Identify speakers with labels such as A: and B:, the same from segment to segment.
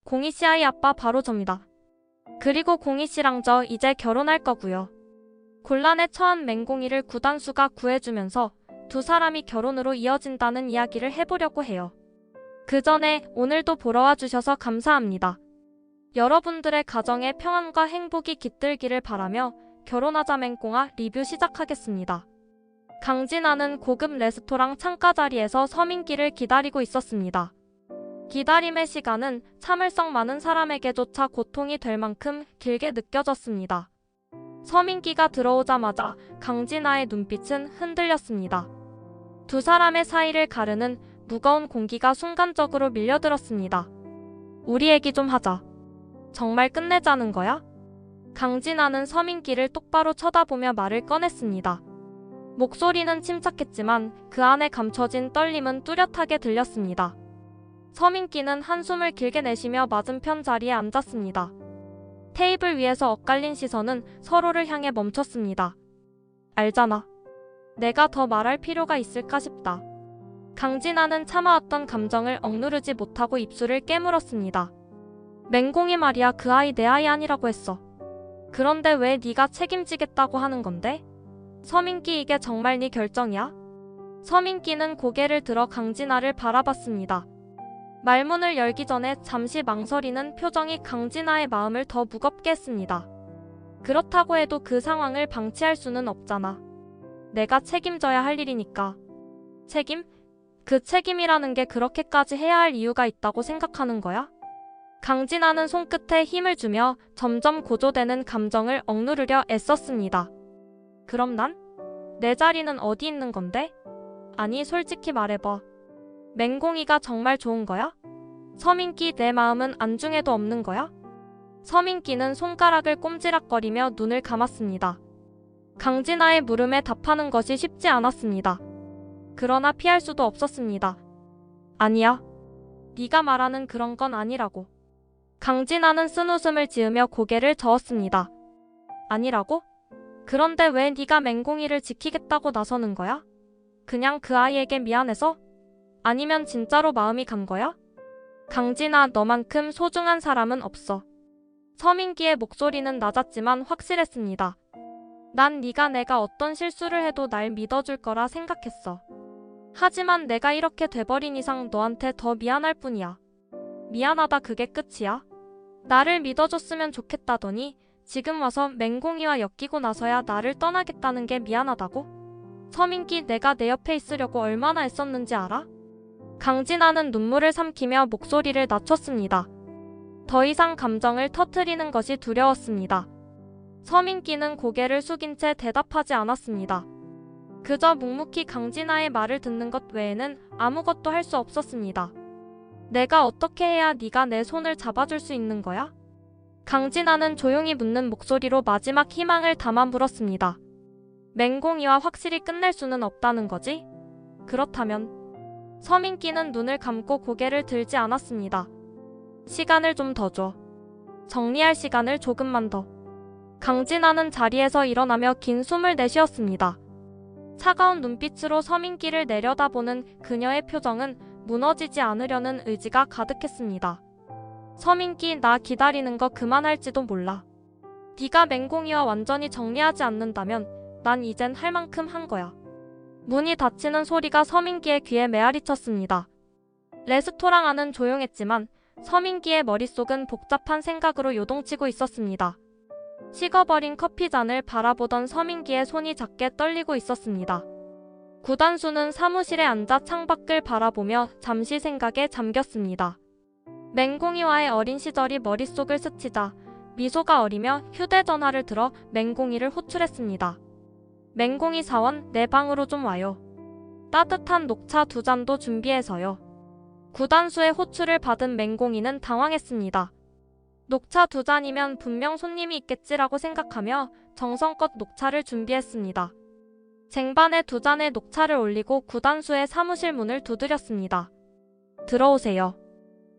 A: 공희씨 아이 아빠 바로 접니다. 그리고 공희씨랑 저 이제 결혼할 거고요. 곤란에 처한 맹공이를 구단수가 구해주면서 두 사람이 결혼으로 이어진다는 이야기를 해보려고 해요. 그 전에 오늘도 보러 와주셔서 감사합니다. 여러분들의 가정에 평안과 행복이 깃들기를 바라며 결혼하자 맹공아 리뷰 시작하겠습니다. 강진아는 고급 레스토랑 창가 자리에서 서민기를 기다리고 있었습니다. 기다림의 시간은 참을성 많은 사람에게조차 고통이 될 만큼 길게 느껴졌습니다. 서민기가 들어오자마자 강진아의 눈빛은 흔들렸습니다. 두 사람의 사이를 가르는 무거운 공기가 순간적으로 밀려들었습니다. 우리 얘기 좀 하자. 정말 끝내자는 거야? 강진아는 서민기를 똑바로 쳐다보며 말을 꺼냈습니다. 목소리는 침착했지만 그 안에 감춰진 떨림은 뚜렷하게 들렸습니다. 서민기는 한숨을 길게 내쉬며 맞은편 자리에 앉았습니다. 테이블 위에서 엇갈린 시선은 서로를 향해 멈췄습니다. 알잖아. 내가 더 말할 필요가 있을까 싶다. 강진아는 참아왔던 감정을 억누르지 못하고 입술을 깨물었습니다. 맹공이 말이야 그 아이 내 아이 아니라고 했어. 그런데 왜 네가 책임지겠다고 하는 건데? 서민기 이게 정말 네 결정이야? 서민기는 고개를 들어 강진아를 바라봤습니다. 말문을 열기 전에 잠시 망설이는 표정이 강진아의 마음을 더 무겁게 했습니다. 그렇다고 해도 그 상황을 방치할 수는 없잖아. 내가 책임져야 할 일이니까. 책임? 그 책임이라는 게 그렇게까지 해야 할 이유가 있다고 생각하는 거야? 강진아는 손끝에 힘을 주며 점점 고조되는 감정을 억누르려 애썼습니다. 그럼 난? 내 자리는 어디 있는 건데? 아니 솔직히 말해봐. 맹공이가 정말 좋은 거야? 서민기 내 마음은 안중에도 없는 거야? 서민기는 손가락을 꼼지락거리며 눈을 감았습니다. 강진아의 물음에 답하는 것이 쉽지 않았습니다. 그러나 피할 수도 없었습니다. 아니야. 네가 말하는 그런 건 아니라고. 강진아는 쓴웃음을 지으며 고개를 저었습니다. 아니라고? 그런데 왜 네가 맹공이를 지키겠다고 나서는 거야? 그냥 그 아이에게 미안해서? 아니면 진짜로 마음이 간 거야? 강진아 너만큼 소중한 사람은 없어. 서민기의 목소리는 낮았지만 확실했습니다. 난 네가 내가 어떤 실수를 해도 날 믿어줄 거라 생각했어. 하지만 내가 이렇게 돼버린 이상 너한테 더 미안할 뿐이야. 미안하다 그게 끝이야? 나를 믿어줬으면 좋겠다더니 지금 와서 맹공이와 엮이고 나서야 나를 떠나겠다는 게 미안하다고? 서민기 내가 내 옆에 있으려고 얼마나 애썼는지 알아? 강진아는 눈물을 삼키며 목소리를 낮췄습니다. 더 이상 감정을 터뜨리는 것이 두려웠습니다. 서민기는 고개를 숙인 채 대답하지 않았습니다. 그저 묵묵히 강진아의 말을 듣는 것 외에는 아무것도 할 수 없었습니다. 내가 어떻게 해야 네가 내 손을 잡아줄 수 있는 거야? 강진아는 조용히 묻는 목소리로 마지막 희망을 담아 물었습니다. 맹공이와 확실히 끝낼 수는 없다는 거지? 그렇다면 서민기는 눈을 감고 고개를 들지 않았습니다. 시간을 좀 더 줘. 정리할 시간을 조금만 더. 강진아는 자리에서 일어나며 긴 숨을 내쉬었습니다. 차가운 눈빛으로 서민기를 내려다보는 그녀의 표정은 무너지지 않으려는 의지가 가득했습니다. 서민기 나 기다리는 거 그만할지도 몰라. 네가 맹공이와 완전히 정리하지 않는다면 난 이젠 할 만큼 한 거야. 문이 닫히는 소리가 서민기의 귀에 메아리쳤습니다. 레스토랑 안은 조용했지만 서민기의 머릿속은 복잡한 생각으로 요동치고 있었습니다. 식어버린 커피잔을 바라보던 서민기의 손이 작게 떨리고 있었습니다. 구단수는 사무실에 앉아 창밖을 바라보며 잠시 생각에 잠겼습니다. 맹공이와의 어린 시절이 머릿속을 스치자 미소가 어리며 휴대전화를 들어 맹공이를 호출했습니다. 맹공이 사원 내 방으로 좀 와요. 따뜻한 녹차 2잔도 준비해서요. 구단수의 호출을 받은 맹공이는 당황했습니다. 녹차 2잔이면 분명 손님이 있겠지라고 생각하며 정성껏 녹차를 준비했습니다. 쟁반에 2잔의 녹차를 올리고 구단수의 사무실 문을 두드렸습니다. 들어오세요.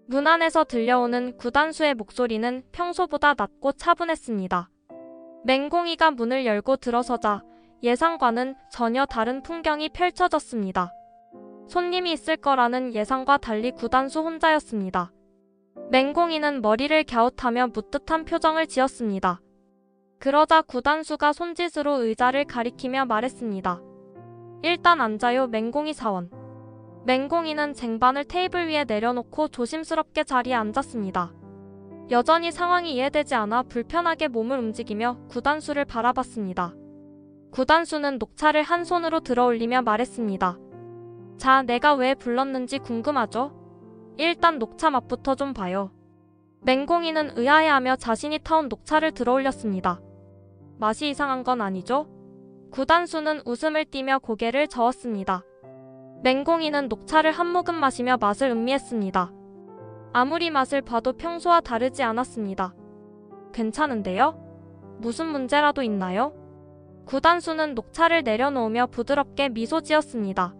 A: 문 안에서 들려오는 구단수의 목소리는 평소보다 낮고 차분했습니다. 맹공이가 문을 열고 들어서자 예상과는 전혀 다른 풍경이 펼쳐졌습니다. 손님이 있을 거라는 예상과 달리 구단수 혼자였습니다. 맹공이는 머리를 갸웃하며 묻듯한 표정을 지었습니다. 그러자 구단수가 손짓으로 의자를 가리키며 말했습니다. 일단 앉아요, 맹공이 사원. 맹공이는 쟁반을 테이블 위에 내려놓고 조심스럽게 자리에 앉았습니다. 여전히 상황이 이해되지 않아 불편하게 몸을 움직이며 구단수를 바라봤습니다. 구단수는 녹차를 한 손으로 들어올리며 말했습니다. 자, 내가 왜 불렀는지 궁금하죠? 일단 녹차 맛부터 좀 봐요. 맹공이는 의아해하며 자신이 타온 녹차를 들어올렸습니다. 맛이 이상한 건 아니죠? 구단수는 웃음을 띠며 고개를 저었습니다. 맹공이는 녹차를 한 모금 마시며 맛을 음미했습니다. 아무리 맛을 봐도 평소와 다르지 않았습니다. 괜찮은데요? 무슨 문제라도 있나요? 구단수는 녹차를 내려놓으며 부드럽게 미소 지었습니다.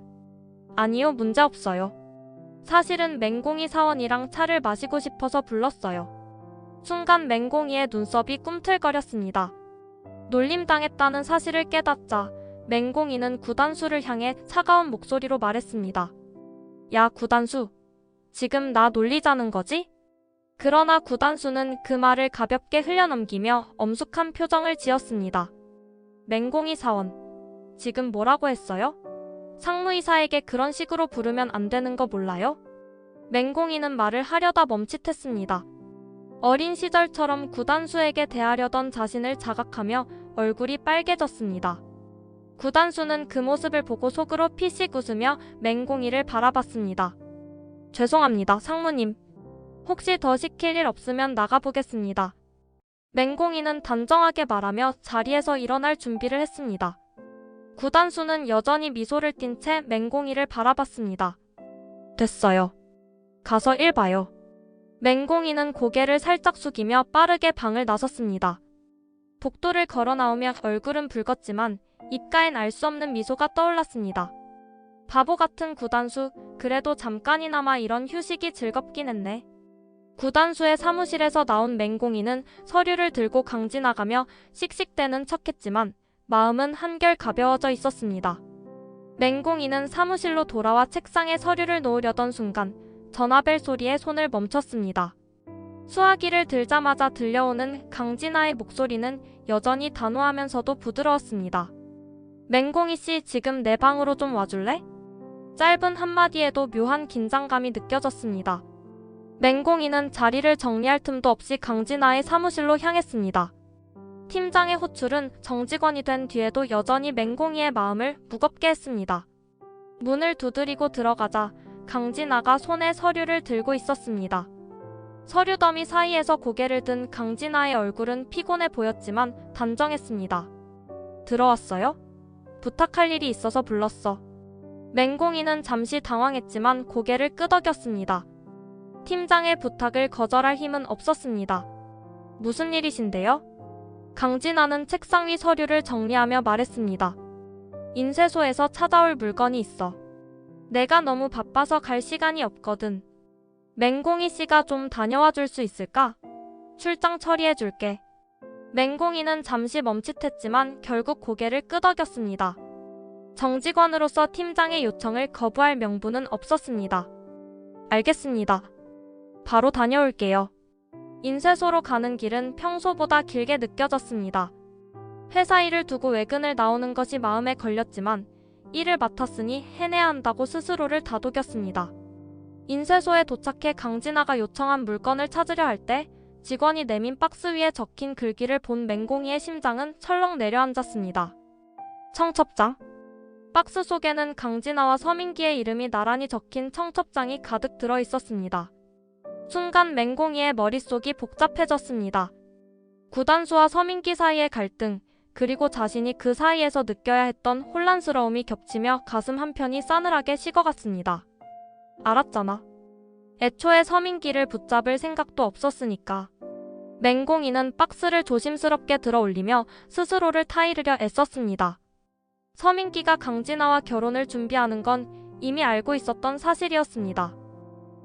A: 아니요, 문제 없어요. 사실은 맹공이 사원이랑 차를 마시고 싶어서 불렀어요. 순간 맹공이의 눈썹이 꿈틀거렸습니다. 놀림당했다는 사실을 깨닫자 맹공이는 구단수를 향해 차가운 목소리로 말했습니다. 야, 구단수. 지금 나 놀리자는 거지? 그러나 구단수는 그 말을 가볍게 흘려넘기며 엄숙한 표정을 지었습니다. 맹공이 사원. 지금 뭐라고 했어요? 상무이사에게 그런 식으로 부르면 안 되는 거 몰라요? 맹공이는 말을 하려다 멈칫했습니다. 어린 시절처럼 구단수에게 대하려던 자신을 자각하며 얼굴이 빨개졌습니다. 구단수는 그 모습을 보고 속으로 피식 웃으며 맹공이를 바라봤습니다. 죄송합니다, 상무님. 혹시 더 시킬 일 없으면 나가보겠습니다. 맹공이는 단정하게 말하며 자리에서 일어날 준비를 했습니다. 구단수는 여전히 미소를 띤 채 맹공이를 바라봤습니다. 됐어요. 가서 일 봐요. 맹공이는 고개를 살짝 숙이며 빠르게 방을 나섰습니다. 복도를 걸어 나오며 얼굴은 붉었지만 입가엔 알 수 없는 미소가 떠올랐습니다. 바보 같은 구단수, 그래도 잠깐이나마 이런 휴식이 즐겁긴 했네. 구단수의 사무실에서 나온 맹공이는 서류를 들고 강진나가며 씩씩대는 척했지만 마음은 한결 가벼워져 있었습니다. 맹공이는 사무실로 돌아와 책상에 서류를 놓으려던 순간 전화벨 소리에 손을 멈췄습니다. 수화기를 들자마자 들려오는 강진아의 목소리는 여전히 단호하면서도 부드러웠습니다. 맹공이 씨, 지금 내 방으로 좀 와줄래? 짧은 한마디에도 묘한 긴장감이 느껴졌습니다. 맹공이는 자리를 정리할 틈도 없이 강진아의 사무실로 향했습니다. 팀장의 호출은 정직원이 된 뒤에도 여전히 맹공이의 마음을 무겁게 했습니다. 문을 두드리고 들어가자 강진아가 손에 서류를 들고 있었습니다. 서류 더미 사이에서 고개를 든 강진아의 얼굴은 피곤해 보였지만 단정했습니다. 들어왔어요? 부탁할 일이 있어서 불렀어. 맹공이는 잠시 당황했지만 고개를 끄덕였습니다. 팀장의 부탁을 거절할 힘은 없었습니다. 무슨 일이신데요? 강진아는 책상 위 서류를 정리하며 말했습니다. 인쇄소에서 찾아올 물건이 있어. 내가 너무 바빠서 갈 시간이 없거든. 맹공이 씨가 좀 다녀와 줄 수 있을까? 출장 처리해 줄게. 맹공이는 잠시 멈칫했지만 결국 고개를 끄덕였습니다. 정직원으로서 팀장의 요청을 거부할 명분은 없었습니다. 알겠습니다. 바로 다녀올게요. 인쇄소로 가는 길은 평소보다 길게 느껴졌습니다. 회사 일을 두고 외근을 나오는 것이 마음에 걸렸지만 일을 맡았으니 해내야 한다고 스스로를 다독였습니다. 인쇄소에 도착해 강진아가 요청한 물건을 찾으려 할 때 직원이 내민 박스 위에 적힌 글귀를 본 맹공이의 심장은 철렁 내려앉았습니다. 청첩장. 박스 속에는 강진아와 서민기의 이름이 나란히 적힌 청첩장이 가득 들어 있었습니다. 순간 맹공이의 머릿속이 복잡해졌습니다. 구단수와 서민기 사이의 갈등, 그리고 자신이 그 사이에서 느껴야 했던 혼란스러움이 겹치며 가슴 한편이 싸늘하게 식어갔습니다. 알았잖아. 애초에 서민기를 붙잡을 생각도 없었으니까. 맹공이는 박스를 조심스럽게 들어 올리며 스스로를 타이르려 애썼습니다. 서민기가 강진아와 결혼을 준비하는 건 이미 알고 있었던 사실이었습니다.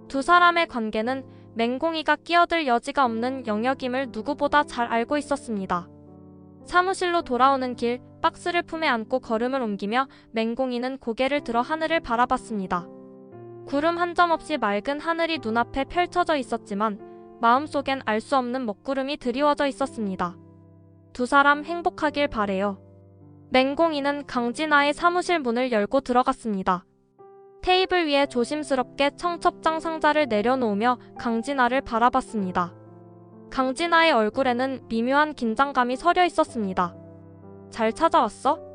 A: 두 사람의 관계는 맹공이가 끼어들 여지가 없는 영역임을 누구보다 잘 알고 있었습니다. 사무실로 돌아오는 길, 박스를 품에 안고 걸음을 옮기며 맹공이는 고개를 들어 하늘을 바라봤습니다. 구름 한 점 없이 맑은 하늘이 눈앞에 펼쳐져 있었지만 마음속엔 알 수 없는 먹구름이 드리워져 있었습니다. 두 사람 행복하길 바래요. 맹공이는 강진아의 사무실 문을 열고 들어갔습니다. 테이블 위에 조심스럽게 청첩장 상자를 내려놓으며 강진아를 바라봤습니다. 강진아의 얼굴에는 미묘한 긴장감이 서려 있었습니다. 잘 찾아왔어?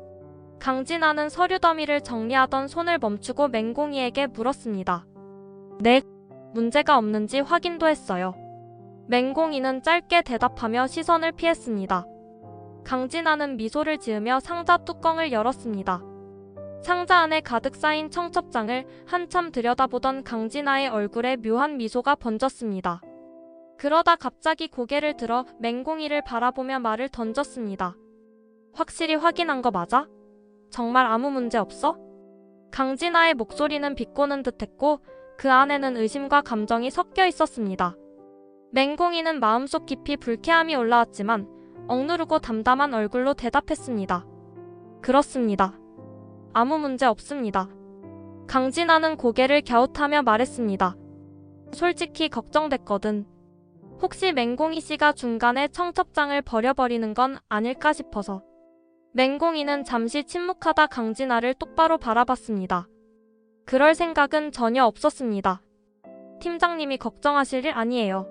A: 강진아는 서류 더미를 정리하던 손을 멈추고 맹공이에게 물었습니다. 네, 문제가 없는지 확인도 했어요. 맹공이는 짧게 대답하며 시선을 피했습니다. 강진아는 미소를 지으며 상자 뚜껑을 열었습니다. 상자 안에 가득 쌓인 청첩장을 한참 들여다보던 강진아의 얼굴에 묘한 미소가 번졌습니다. 그러다 갑자기 고개를 들어 맹공이를 바라보며 말을 던졌습니다. 확실히 확인한 거 맞아? 정말 아무 문제 없어? 강진아의 목소리는 비꼬는 듯했고 그 안에는 의심과 감정이 섞여 있었습니다. 맹공이는 마음속 깊이 불쾌함이 올라왔지만 억누르고 담담한 얼굴로 대답했습니다. 그렇습니다. 아무 문제 없습니다. 강진아는 고개를 갸웃하며 말했습니다. 솔직히 걱정됐거든. 혹시 맹공이 씨가 중간에 청첩장을 버려버리는 건 아닐까 싶어서. 맹공이는 잠시 침묵하다 강진아를 똑바로 바라봤습니다. 그럴 생각은 전혀 없었습니다. 팀장님이 걱정하실 일 아니에요.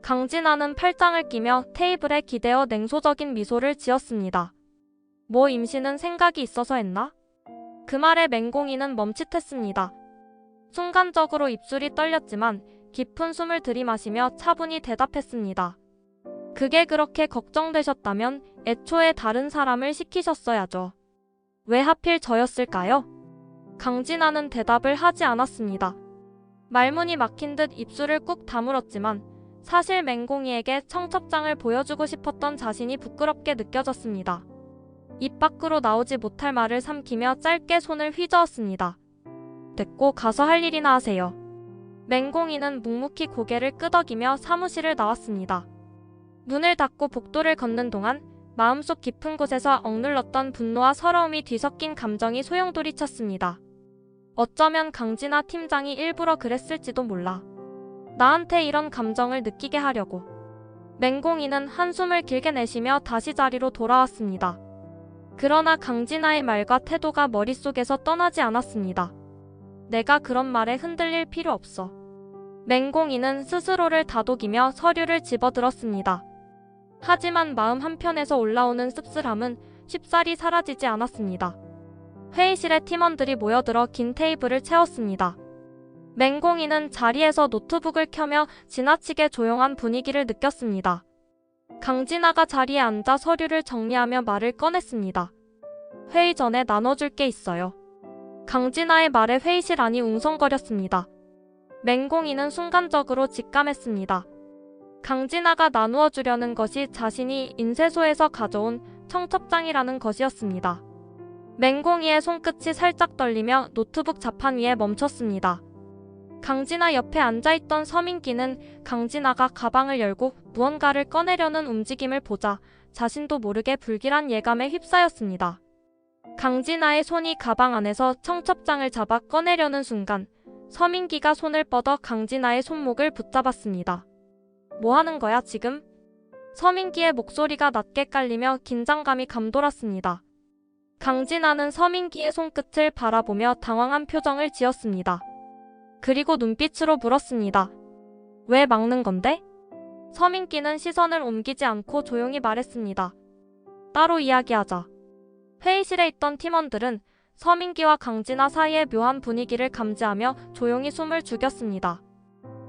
A: 강진아는 팔짱을 끼며 테이블에 기대어 냉소적인 미소를 지었습니다. 뭐 임신은 생각이 있어서 했나? 그 말에 맹공이는 멈칫했습니다. 순간적으로 입술이 떨렸지만 깊은 숨을 들이마시며 차분히 대답했습니다. 그게 그렇게 걱정되셨다면 애초에 다른 사람을 시키셨어야죠. 왜 하필 저였을까요? 강진아는 대답을 하지 않았습니다. 말문이 막힌 듯 입술을 꾹 다물었지만 사실 맹공이에게 청첩장을 보여주고 싶었던 자신이 부끄럽게 느껴졌습니다. 입 밖으로 나오지 못할 말을 삼키며 짧게 손을 휘저었습니다. 됐고 가서 할 일이나 하세요. 맹공이는 묵묵히 고개를 끄덕이며 사무실을 나왔습니다. 문을 닫고 복도를 걷는 동안 마음속 깊은 곳에서 억눌렀던 분노와 서러움이 뒤섞인 감정이 소용돌이쳤습니다. 어쩌면 강진아 팀장이 일부러 그랬을지도 몰라. 나한테 이런 감정을 느끼게 하려고. 맹공이는 한숨을 길게 내쉬며 다시 자리로 돌아왔습니다. 그러나 강진아의 말과 태도가 머릿속에서 떠나지 않았습니다. 내가 그런 말에 흔들릴 필요 없어. 맹공이는 스스로를 다독이며 서류를 집어들었습니다. 하지만 마음 한편에서 올라오는 씁쓸함은 쉽사리 사라지지 않았습니다. 회의실에 팀원들이 모여들어 긴 테이블을 채웠습니다. 맹공이는 자리에서 노트북을 켜며 지나치게 조용한 분위기를 느꼈습니다. 강진아가 자리에 앉아 서류를 정리하며 말을 꺼냈습니다. 회의 전에 나눠줄 게 있어요. 강진아의 말에 회의실 안이 웅성거렸습니다. 맹공이는 순간적으로 직감했습니다. 강진아가 나누어 주려는 것이 자신이 인쇄소에서 가져온 청첩장이라는 것이었습니다. 맹공이의 손끝이 살짝 떨리며 노트북 자판 위에 멈췄습니다. 강진아 옆에 앉아있던 서민기는 강진아가 가방을 열고 무언가를 꺼내려는 움직임을 보자 자신도 모르게 불길한 예감에 휩싸였습니다. 강진아의 손이 가방 안에서 청첩장을 잡아 꺼내려는 순간 서민기가 손을 뻗어 강진아의 손목을 붙잡았습니다. 뭐 하는 거야 지금? 서민기의 목소리가 낮게 깔리며 긴장감이 감돌았습니다. 강진아는 서민기의 손끝을 바라보며 당황한 표정을 지었습니다. 그리고 눈빛으로 물었습니다. 왜 막는 건데? 서민기는 시선을 옮기지 않고 조용히 말했습니다. 따로 이야기하자. 회의실에 있던 팀원들은 서민기와 강진아 사이의 묘한 분위기를 감지하며 조용히 숨을 죽였습니다.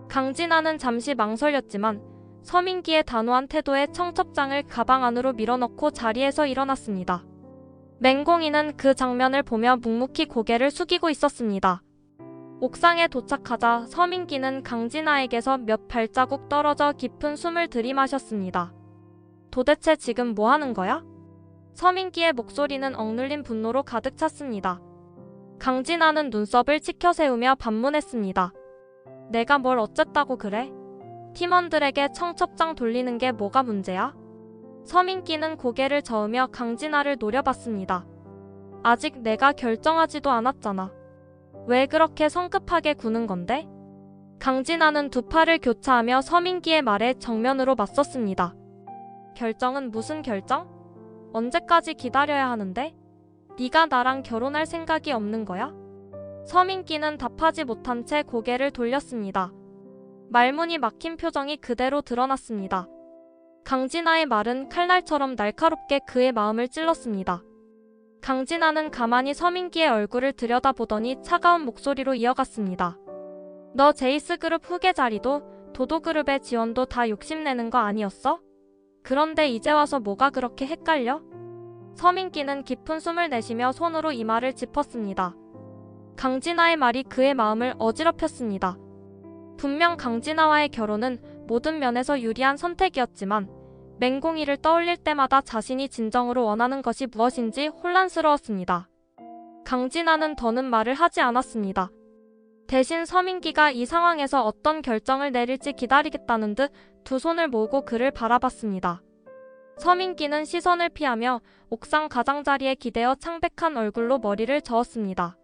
A: 강진아는 잠시 망설였지만 서민기의 단호한 태도에 청첩장을 가방 안으로 밀어넣고 자리에서 일어났습니다. 맹공이는 그 장면을 보며 묵묵히 고개를 숙이고 있었습니다. 옥상에 도착하자 서민기는 강진아에게서 몇 발자국 떨어져 깊은 숨을 들이마셨습니다. 도대체 지금 뭐 하는 거야? 서민기의 목소리는 억눌린 분노로 가득 찼습니다. 강진아는 눈썹을 치켜세우며 반문했습니다. 내가 뭘 어쨌다고 그래? 팀원들에게 청첩장 돌리는 게 뭐가 문제야? 서민기는 고개를 저으며 강진아를 노려봤습니다. 아직 내가 결정하지도 않았잖아. 왜 그렇게 성급하게 구는 건데? 강진아는 두 팔을 교차하며 서민기의 말에 정면으로 맞섰습니다. 결정은 무슨 결정? 언제까지 기다려야 하는데? 네가 나랑 결혼할 생각이 없는 거야? 서민기는 답하지 못한 채 고개를 돌렸습니다. 말문이 막힌 표정이 그대로 드러났습니다. 강진아의 말은 칼날처럼 날카롭게 그의 마음을 찔렀습니다. 강진아는 가만히 서민기의 얼굴을 들여다보더니 차가운 목소리로 이어갔습니다. 너 제이스그룹 후계 자리도 도도그룹의 지원도 다 욕심내는 거 아니었어? 그런데 이제 와서 뭐가 그렇게 헷갈려? 서민기는 깊은 숨을 내쉬며 손으로 이마를 짚었습니다. 강진아의 말이 그의 마음을 어지럽혔습니다. 분명 강진아와의 결혼은 모든 면에서 유리한 선택이었지만 맹공이를 떠올릴 때마다 자신이 진정으로 원하는 것이 무엇인지 혼란스러웠습니다. 강진아는 더는 말을 하지 않았습니다. 대신 서민기가 이 상황에서 어떤 결정을 내릴지 기다리겠다는 듯 두 손을 모으고 그를 바라봤습니다. 서민기는 시선을 피하며 옥상 가장자리에 기대어 창백한 얼굴로 머리를 저었습니다.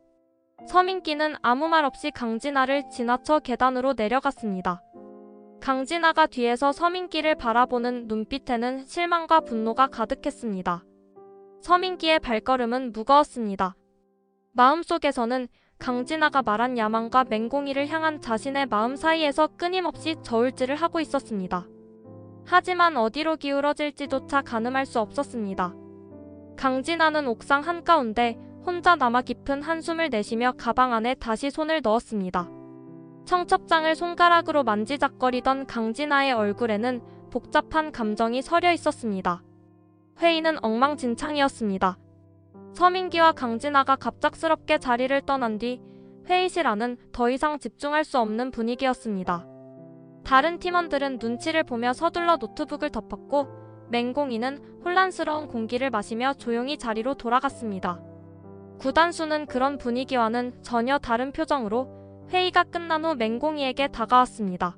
A: 서민기는 아무 말 없이 강진아를 지나쳐 계단으로 내려갔습니다. 강진아가 뒤에서 서민기를 바라보는 눈빛에는 실망과 분노가 가득했습니다. 서민기의 발걸음은 무거웠습니다. 마음속에서는 강진아가 말한 야망과 맹공이를 향한 자신의 마음 사이에서 끊임없이 저울질을 하고 있었습니다. 하지만 어디로 기울어질지조차 가늠할 수 없었습니다. 강진아는 옥상 한가운데 혼자 남아 깊은 한숨을 내쉬며 가방 안에 다시 손을 넣었습니다. 청첩장을 손가락으로 만지작거리던 강진아의 얼굴에는 복잡한 감정이 서려 있었습니다. 회의는 엉망진창이었습니다. 서민기와 강진아가 갑작스럽게 자리를 떠난 뒤 회의실 안은 더 이상 집중할 수 없는 분위기였습니다. 다른 팀원들은 눈치를 보며 서둘러 노트북을 덮었고 맹공이는 혼란스러운 공기를 마시며 조용히 자리로 돌아갔습니다. 구단수는 그런 분위기와는 전혀 다른 표정으로 회의가 끝난 후 맹공이에게 다가왔습니다.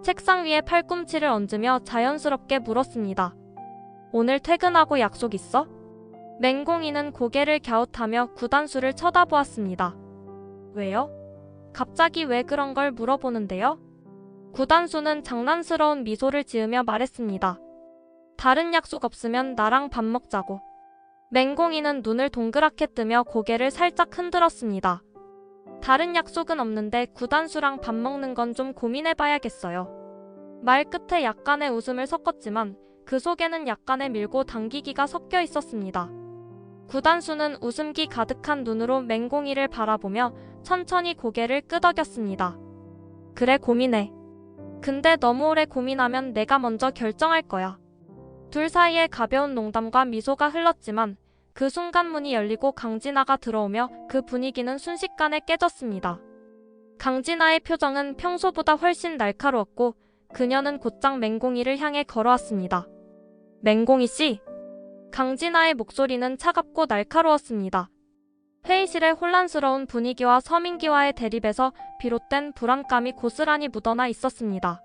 A: 책상 위에 팔꿈치를 얹으며 자연스럽게 물었습니다. 오늘 퇴근하고 약속 있어? 맹공이는 고개를 갸웃하며 구단수를 쳐다보았습니다. 왜요? 갑자기 왜 그런 걸 물어보는데요? 구단수는 장난스러운 미소를 지으며 말했습니다. 다른 약속 없으면 나랑 밥 먹자고. 맹공이는 눈을 동그랗게 뜨며 고개를 살짝 흔들었습니다. 다른 약속은 없는데 구단수랑 밥 먹는 건 좀 고민해봐야겠어요. 말 끝에 약간의 웃음을 섞었지만 그 속에는 약간의 밀고 당기기가 섞여 있었습니다. 구단수는 웃음기 가득한 눈으로 맹공이를 바라보며 천천히 고개를 끄덕였습니다. 그래, 고민해. 근데 너무 오래 고민하면 내가 먼저 결정할 거야. 둘 사이에 가벼운 농담과 미소가 흘렀지만 그 순간 문이 열리고 강진아가 들어오며 그 분위기는 순식간에 깨졌습니다. 강진아의 표정은 평소보다 훨씬 날카로웠고 그녀는 곧장 맹공이를 향해 걸어왔습니다. 맹공이 씨! 강진아의 목소리는 차갑고 날카로웠습니다. 회의실의 혼란스러운 분위기와 서민기와의 대립에서 비롯된 불안감이 고스란히 묻어나 있었습니다.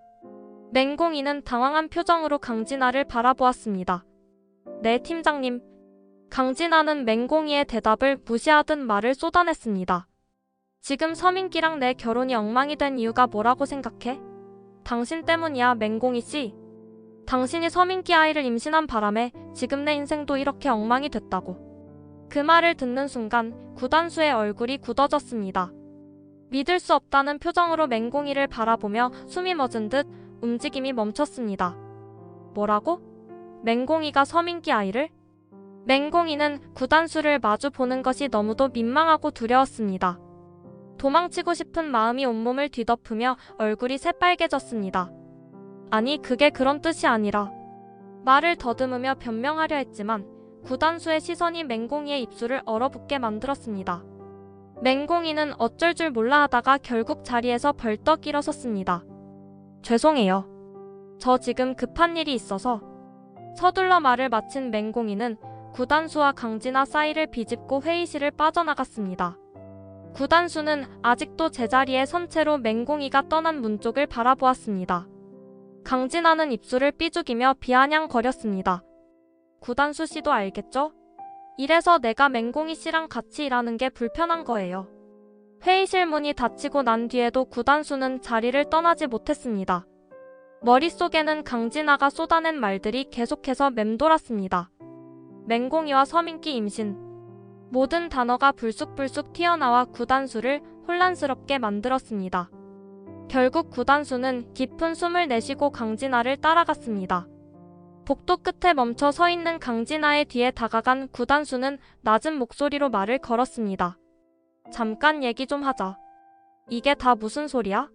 A: 맹공이는 당황한 표정으로 강진아를 바라보았습니다. 네, 팀장님. 강진아는 맹공이의 대답을 무시하듯 말을 쏟아냈습니다. 지금 서민기랑 내 결혼이 엉망이 된 이유가 뭐라고 생각해? 당신 때문이야, 맹공이 씨. 당신이 서민기 아이를 임신한 바람에 지금 내 인생도 이렇게 엉망이 됐다고. 그 말을 듣는 순간 구단수의 얼굴이 굳어졌습니다. 믿을 수 없다는 표정으로 맹공이를 바라보며 숨이 멎은 듯 움직임이 멈췄습니다. 뭐라고? 맹공이가 서민기 아이를? 맹공이는 구단수를 마주 보는 것이 너무도 민망하고 두려웠습니다. 도망치고 싶은 마음이 온몸을 뒤덮으며 얼굴이 새빨개졌습니다. 아니, 그게 그런 뜻이 아니라. 말을 더듬으며 변명하려 했지만 구단수의 시선이 맹공이의 입술을 얼어붙게 만들었습니다. 맹공이는 어쩔 줄 몰라 하다가 결국 자리에서 벌떡 일어섰습니다. 죄송해요. 저 지금 급한 일이 있어서. 서둘러 말을 마친 맹공이는 구단수와 강진아 사이를 비집고 회의실을 빠져나갔습니다. 구단수는 아직도 제자리에 선 채로 맹공이가 떠난 문 쪽을 바라보았습니다. 강진아는 입술을 삐죽이며 비아냥거렸습니다. 구단수 씨도 알겠죠? 이래서 내가 맹공이 씨랑 같이 일하는 게 불편한 거예요. 회의실 문이 닫히고 난 뒤에도 구단수는 자리를 떠나지 못했습니다. 머릿속에는 강진아가 쏟아낸 말들이 계속해서 맴돌았습니다. 맹공이와 서민기 임신. 모든 단어가 불쑥불쑥 튀어나와 구단수를 혼란스럽게 만들었습니다. 결국 구단수는 깊은 숨을 내쉬고 강진아를 따라갔습니다. 복도 끝에 멈춰 서 있는 강진아의 뒤에 다가간 구단수는 낮은 목소리로 말을 걸었습니다. 잠깐 얘기 좀 하자. 이게 다 무슨 소리야?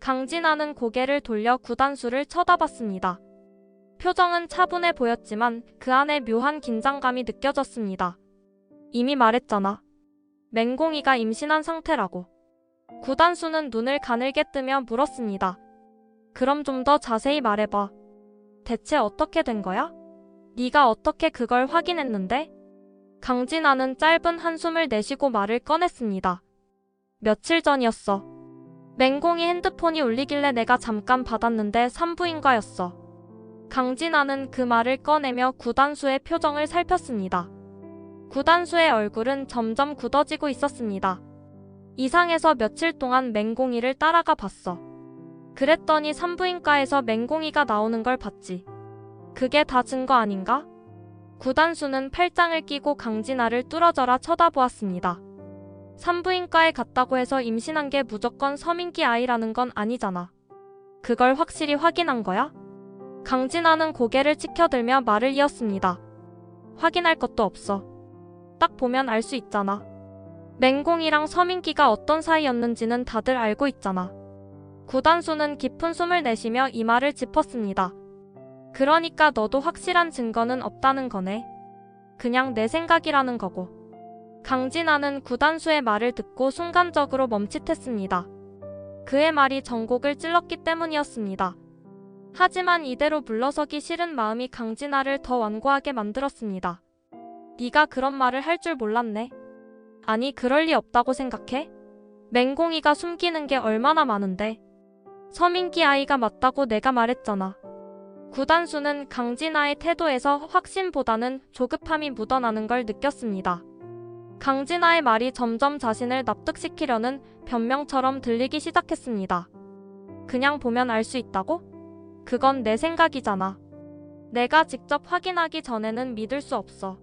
A: 강진아는 고개를 돌려 구단수를 쳐다봤습니다. 표정은 차분해 보였지만 그 안에 묘한 긴장감이 느껴졌습니다. 이미 말했잖아. 맹공이가 임신한 상태라고. 구단수는 눈을 가늘게 뜨며 물었습니다. 그럼 좀 더 자세히 말해봐. 대체 어떻게 된 거야? 네가 어떻게 그걸 확인했는데? 강진아는 짧은 한숨을 내쉬고 말을 꺼냈습니다. 며칠 전이었어. 맹공이 핸드폰이 울리길래 내가 잠깐 받았는데 산부인과였어. 강진아는 그 말을 꺼내며 구단수의 표정을 살폈습니다. 구단수의 얼굴은 점점 굳어지고 있었습니다. 이상해서 며칠 동안 맹공이를 따라가 봤어. 그랬더니 산부인과에서 맹공이가 나오는 걸 봤지. 그게 다 증거 아닌가? 구단수는 팔짱을 끼고 강진아를 뚫어져라 쳐다보았습니다. 산부인과에 갔다고 해서 임신한 게 무조건 서민기 아이라는 건 아니잖아. 그걸 확실히 확인한 거야? 강진아는 고개를 치켜들며 말을 이었습니다. 확인할 것도 없어. 딱 보면 알 수 있잖아. 맹공이랑 서민기가 어떤 사이였는지는 다들 알고 있잖아. 구단수는 깊은 숨을 내쉬며 이 말을 짚었습니다. 그러니까 너도 확실한 증거는 없다는 거네. 그냥 내 생각이라는 거고. 강진아는 구단수의 말을 듣고 순간적으로 멈칫했습니다. 그의 말이 전곡을 찔렀기 때문이었습니다. 하지만 이대로 물러서기 싫은 마음이 강진아를 더 완고하게 만들었습니다. 네가 그런 말을 할 줄 몰랐네. 아니, 그럴 리 없다고 생각해? 맹공이가 숨기는 게 얼마나 많은데. 서민기 아이가 맞다고 내가 말했잖아. 구단수는 강진아의 태도에서 확신보다는 조급함이 묻어나는 걸 느꼈습니다. 강진아의 말이 점점 자신을 납득시키려는 변명처럼 들리기 시작했습니다. 그냥 보면 알 수 있다고? 그건 내 생각이잖아. 내가 직접 확인하기 전에는 믿을 수 없어.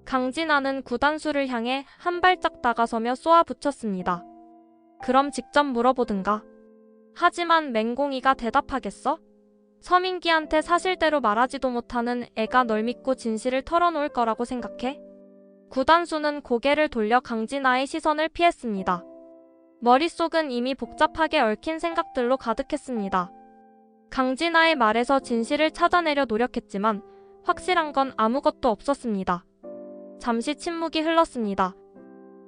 A: 강진아는 구단수를 향해 한 발짝 다가서며 쏘아붙였습니다. 그럼 직접 물어보든가. 하지만 맹공이가 대답하겠어? 서민기한테 사실대로 말하지도 못하는 애가 널 믿고 진실을 털어놓을 거라고 생각해? 구단수는 고개를 돌려 강진아의 시선을 피했습니다. 머릿속은 이미 복잡하게 얽힌 생각들로 가득했습니다. 강진아의 말에서 진실을 찾아내려 노력했지만 확실한 건 아무것도 없었습니다. 잠시 침묵이 흘렀습니다.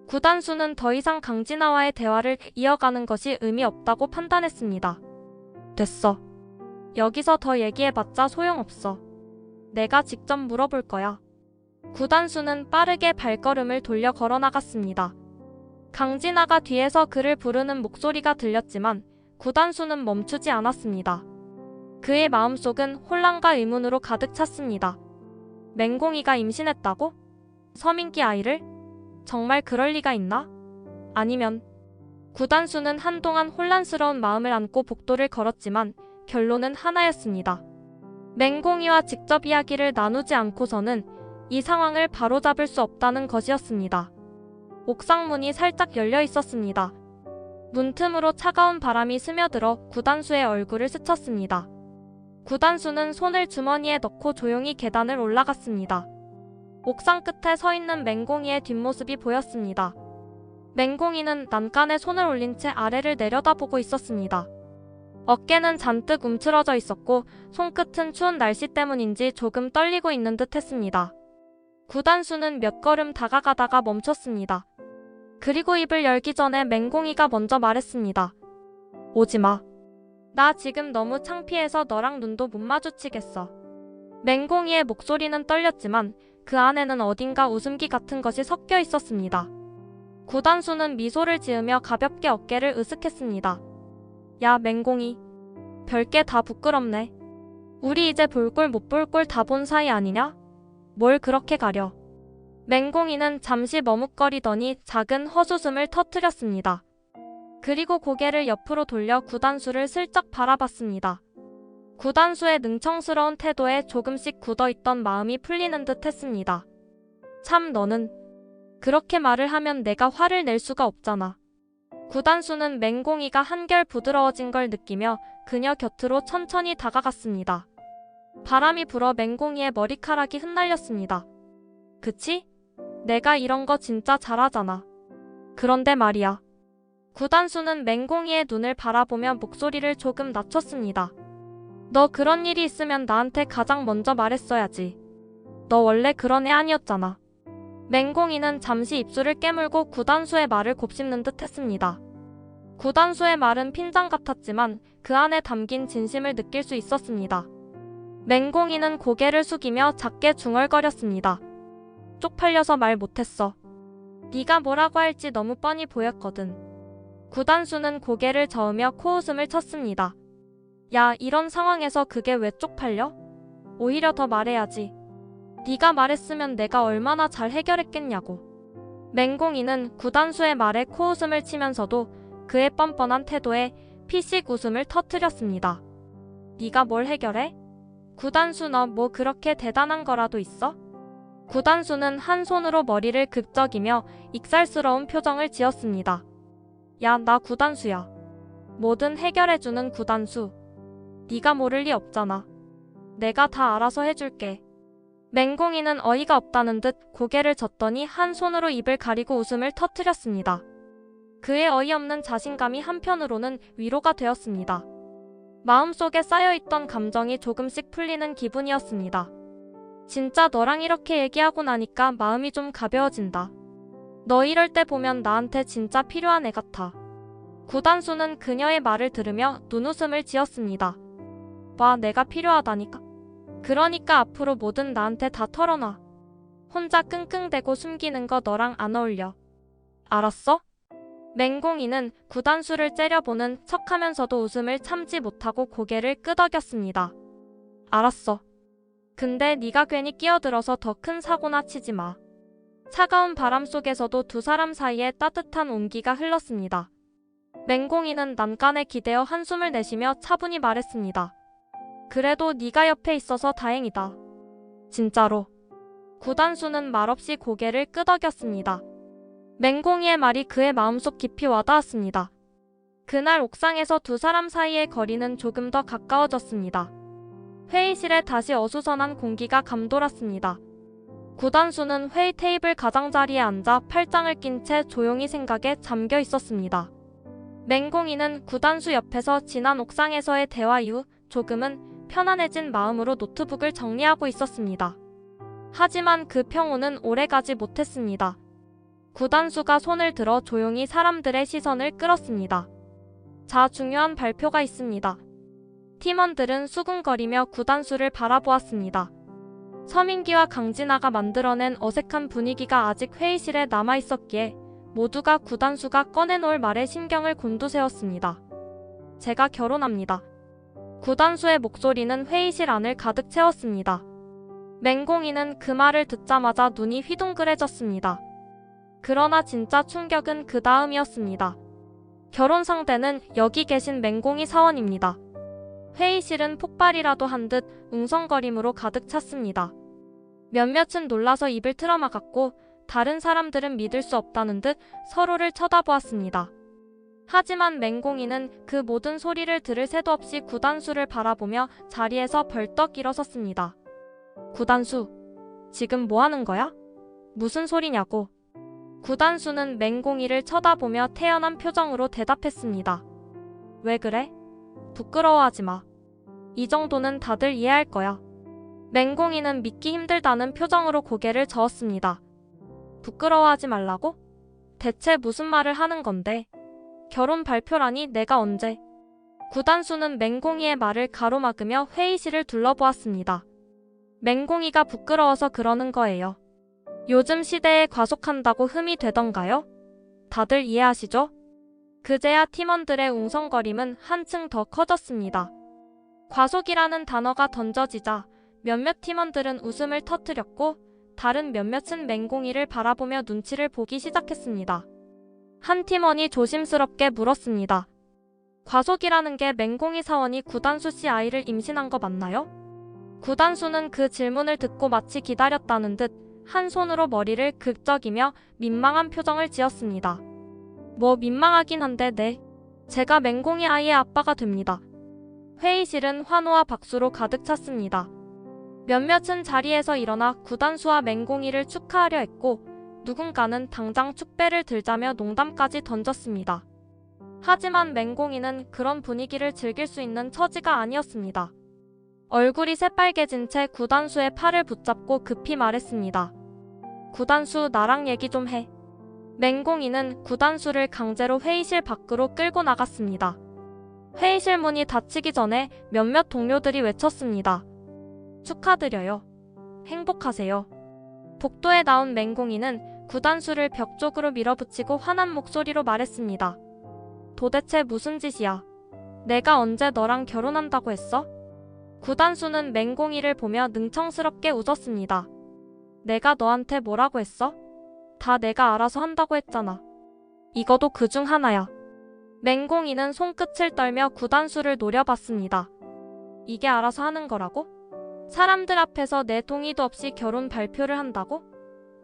A: 구단수는 더 이상 강진아와의 대화를 이어가는 것이 의미 없다고 판단했습니다. 됐어. 여기서 더 얘기해봤자 소용없어. 내가 직접 물어볼 거야. 구단수는 빠르게 발걸음을 돌려 걸어나갔습니다. 강진아가 뒤에서 그를 부르는 목소리가 들렸지만 구단수는 멈추지 않았습니다. 그의 마음속은 혼란과 의문으로 가득 찼습니다. 맹공이가 임신했다고? 서민기 아이를? 정말 그럴 리가 있나? 아니면... 구단수는 한동안 혼란스러운 마음을 안고 복도를 걸었지만 결론은 하나였습니다. 맹공이와 직접 이야기를 나누지 않고서는 이 상황을 바로잡을 수 없다는 것이었습니다. 옥상 문이 살짝 열려 있었습니다. 문틈으로 차가운 바람이 스며들어 구단수의 얼굴을 스쳤습니다. 구단수는 손을 주머니에 넣고 조용히 계단을 올라갔습니다. 옥상 끝에 서 있는 맹공이의 뒷모습이 보였습니다. 맹공이는 난간에 손을 올린 채 아래를 내려다보고 있었습니다. 어깨는 잔뜩 움츠러져 있었고 손끝은 추운 날씨 때문인지 조금 떨리고 있는 듯 했습니다. 구단수는 몇 걸음 다가가다가 멈췄습니다. 그리고 입을 열기 전에 맹공이가 먼저 말했습니다. 오지 마. 나 지금 너무 창피해서 너랑 눈도 못 마주치겠어. 맹공이의 목소리는 떨렸지만 그 안에는 어딘가 웃음기 같은 것이 섞여 있었습니다. 구단수는 미소를 지으며 가볍게 어깨를 으쓱했습니다. 야, 맹공이. 별게 다 부끄럽네. 우리 이제 볼 꼴 못 볼 꼴 다 본 사이 아니냐? 뭘 그렇게 가려. 맹공이는 잠시 머뭇거리더니 작은 헛웃음을 터뜨렸습니다. 그리고 고개를 옆으로 돌려 구단수를 슬쩍 바라봤습니다. 구단수의 능청스러운 태도에 조금씩 굳어있던 마음이 풀리는 듯 했습니다. 참 너는 그렇게 말을 하면 내가 화를 낼 수가 없잖아. 구단수는 맹공이가 한결 부드러워진 걸 느끼며 그녀 곁으로 천천히 다가갔습니다. 바람이 불어 맹공이의 머리카락이 흩날렸습니다. 그치? 내가 이런 거 진짜 잘하잖아. 그런데 말이야. 구단수는 맹공이의 눈을 바라보며 목소리를 조금 낮췄습니다. 너 그런 일이 있으면 나한테 가장 먼저 말했어야지. 너 원래 그런 애 아니었잖아. 맹공이는 잠시 입술을 깨물고 구단수의 말을 곱씹는 듯 했습니다. 구단수의 말은 핀잔 같았지만 그 안에 담긴 진심을 느낄 수 있었습니다. 맹공이는 고개를 숙이며 작게 중얼거렸습니다. 쪽팔려서 말 못했어. 네가 뭐라고 할지 너무 뻔히 보였거든. 구단수는 고개를 저으며 코웃음을 쳤습니다. 야, 이런 상황에서 그게 왜 쪽팔려? 오히려 더 말해야지. 네가 말했으면 내가 얼마나 잘 해결했겠냐고. 맹공이는 구단수의 말에 코웃음을 치면서도 그의 뻔뻔한 태도에 피식 웃음을 터뜨렸습니다. 네가 뭘 해결해? 구단수 너 뭐 그렇게 대단한 거라도 있어? 구단수는 한 손으로 머리를 극적이며 익살스러운 표정을 지었습니다. 야, 나 구단수야. 뭐든 해결해주는 구단수. 네가 모를 리 없잖아. 내가 다 알아서 해줄게. 맹공이는 어이가 없다는 듯 고개를 젓더니 한 손으로 입을 가리고 웃음을 터뜨렸습니다. 그의 어이없는 자신감이 한편으로는 위로가 되었습니다. 마음속에 쌓여있던 감정이 조금씩 풀리는 기분이었습니다. 진짜 너랑 이렇게 얘기하고 나니까 마음이 좀 가벼워진다. 너 이럴 때 보면 나한테 진짜 필요한 애 같아. 구단수는 그녀의 말을 들으며 눈웃음을 지었습니다. 봐, 내가 필요하다니까. 그러니까 앞으로 뭐든 나한테 다 털어놔. 혼자 끙끙대고 숨기는 거 너랑 안 어울려. 알았어? 맹공이는 구단수를 째려보는 척하면서도 웃음을 참지 못하고 고개를 끄덕였습니다. 알았어. 근데 네가 괜히 끼어들어서 더 큰 사고나 치지 마. 차가운 바람 속에서도 두 사람 사이에 따뜻한 온기가 흘렀습니다. 맹공이는 난간에 기대어 한숨을 내쉬며 차분히 말했습니다. 그래도 네가 옆에 있어서 다행이다. 진짜로. 구단수는 말없이 고개를 끄덕였습니다. 맹공이의 말이 그의 마음속 깊이 와닿았습니다. 그날 옥상에서 두 사람 사이의 거리는 조금 더 가까워졌습니다. 회의실에 다시 어수선한 공기가 감돌았습니다. 구단수는 회의 테이블 가장자리에 앉아 팔짱을 낀 채 조용히 생각에 잠겨 있었습니다. 맹공이는 구단수 옆에서 지난 옥상에서의 대화 이후 조금은 편안해진 마음으로 노트북을 정리하고 있었습니다. 하지만 그 평온은 오래가지 못했습니다. 구단수가 손을 들어 조용히 사람들의 시선을 끌었습니다. 자, 중요한 발표가 있습니다. 팀원들은 수군거리며 구단수를 바라보았습니다. 서민기와 강진아가 만들어낸 어색한 분위기가 아직 회의실에 남아있었기에 모두가 구단수가 꺼내놓을 말에 신경을 곤두세웠습니다. 제가 결혼합니다. 구단수의 목소리는 회의실 안을 가득 채웠습니다. 맹공이는 그 말을 듣자마자 눈이 휘둥그레졌습니다. 그러나 진짜 충격은 그 다음이었습니다. 결혼 상대는 여기 계신 맹공이 사원입니다. 회의실은 폭발이라도 한 듯 웅성거림으로 가득 찼습니다. 몇몇은 놀라서 입을 틀어막았고 다른 사람들은 믿을 수 없다는 듯 서로를 쳐다보았습니다. 하지만 맹공이는 그 모든 소리를 들을 새도 없이 구단수를 바라보며 자리에서 벌떡 일어섰습니다. 구단수, 지금 뭐 하는 거야? 무슨 소리냐고. 구단수는 맹공이를 쳐다보며 태연한 표정으로 대답했습니다. 왜 그래? 부끄러워하지 마. 이 정도는 다들 이해할 거야. 맹공이는 믿기 힘들다는 표정으로 고개를 저었습니다. 부끄러워하지 말라고? 대체 무슨 말을 하는 건데? 결혼 발표라니 내가 언제? 구단수는 맹공이의 말을 가로막으며 회의실을 둘러보았습니다. 맹공이가 부끄러워서 그러는 거예요. 요즘 시대에 과속한다고 흠이 되던가요? 다들 이해하시죠? 그제야 팀원들의 웅성거림은 한층 더 커졌습니다. 과속이라는 단어가 던져지자 몇몇 팀원들은 웃음을 터뜨렸고 다른 몇몇은 맹공이를 바라보며 눈치를 보기 시작했습니다. 한 팀원이 조심스럽게 물었습니다. 과속이라는 게 맹공이 사원이 구단수 씨 아이를 임신한 거 맞나요? 구단수는 그 질문을 듣고 마치 기다렸다는 듯 한 손으로 머리를 긁적이며 민망한 표정을 지었습니다. 뭐 민망하긴 한데 네. 제가 맹공이 아이의 아빠가 됩니다. 회의실은 환호와 박수로 가득 찼습니다. 몇몇은 자리에서 일어나 구단수와 맹공이를 축하하려 했고 누군가는 당장 축배를 들자며 농담까지 던졌습니다. 하지만 맹공이는 그런 분위기를 즐길 수 있는 처지가 아니었습니다. 얼굴이 새빨개진 채 구단수의 팔을 붙잡고 급히 말했습니다. 구단수, 나랑 얘기 좀 해. 맹공이는 구단수를 강제로 회의실 밖으로 끌고 나갔습니다. 회의실 문이 닫히기 전에 몇몇 동료들이 외쳤습니다. 축하드려요. 행복하세요. 복도에 나온 맹공이는 구단수를 벽 쪽으로 밀어붙이고 화난 목소리로 말했습니다. 도대체 무슨 짓이야? 내가 언제 너랑 결혼한다고 했어? 구단수는 맹공이를 보며 능청스럽게 웃었습니다. 내가 너한테 뭐라고 했어? 다 내가 알아서 한다고 했잖아. 이거도 그중 하나야. 맹공이는 손끝을 떨며 구단수를 노려봤습니다. 이게 알아서 하는 거라고? 사람들 앞에서 내 동의도 없이 결혼 발표를 한다고?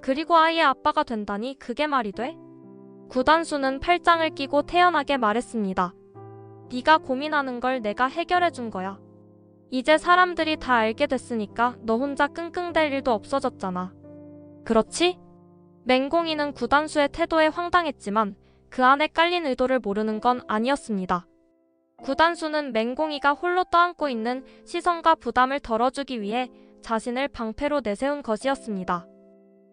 A: 그리고 아이의 아빠가 된다니 그게 말이 돼? 구단수는 팔짱을 끼고 태연하게 말했습니다. 네가 고민하는 걸 내가 해결해 준 거야. 이제 사람들이 다 알게 됐으니까 너 혼자 끙끙댈 일도 없어졌잖아. 그렇지? 맹공이는 구단수의 태도에 황당했지만 그 안에 깔린 의도를 모르는 건 아니었습니다. 구단수는 맹공이가 홀로 떠안고 있는 시선과 부담을 덜어주기 위해 자신을 방패로 내세운 것이었습니다.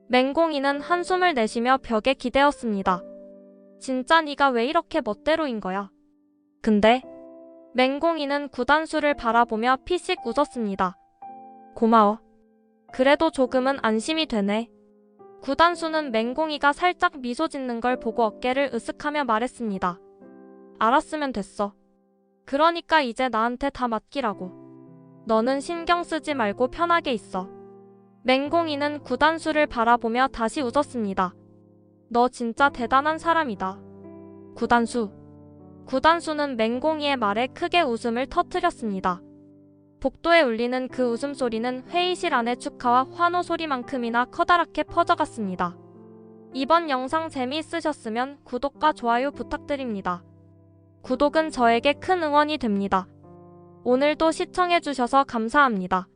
A: 맹공이는 한숨을 내쉬며 벽에 기대었습니다. 진짜 네가 왜 이렇게 멋대로인 거야? 근데 맹공이는 구단수를 바라보며 피식 웃었습니다. 고마워. 그래도 조금은 안심이 되네. 구단수는 맹공이가 살짝 미소 짓는 걸 보고 어깨를 으쓱하며 말했습니다. 알았으면 됐어. 그러니까 이제 나한테 다 맡기라고. 너는 신경 쓰지 말고 편하게 있어. 맹공이는 구단수를 바라보며 다시 웃었습니다. 너 진짜 대단한 사람이다. 구단수는 맹공이의 말에 크게 웃음을 터뜨렸습니다. 복도에 울리는 그 웃음소리는 회의실 안의 축하와 환호 소리만큼이나 커다랗게 퍼져갔습니다. 이번 영상 재미있으셨으면 구독과 좋아요 부탁드립니다. 구독은 저에게 큰 응원이 됩니다. 오늘도 시청해주셔서 감사합니다.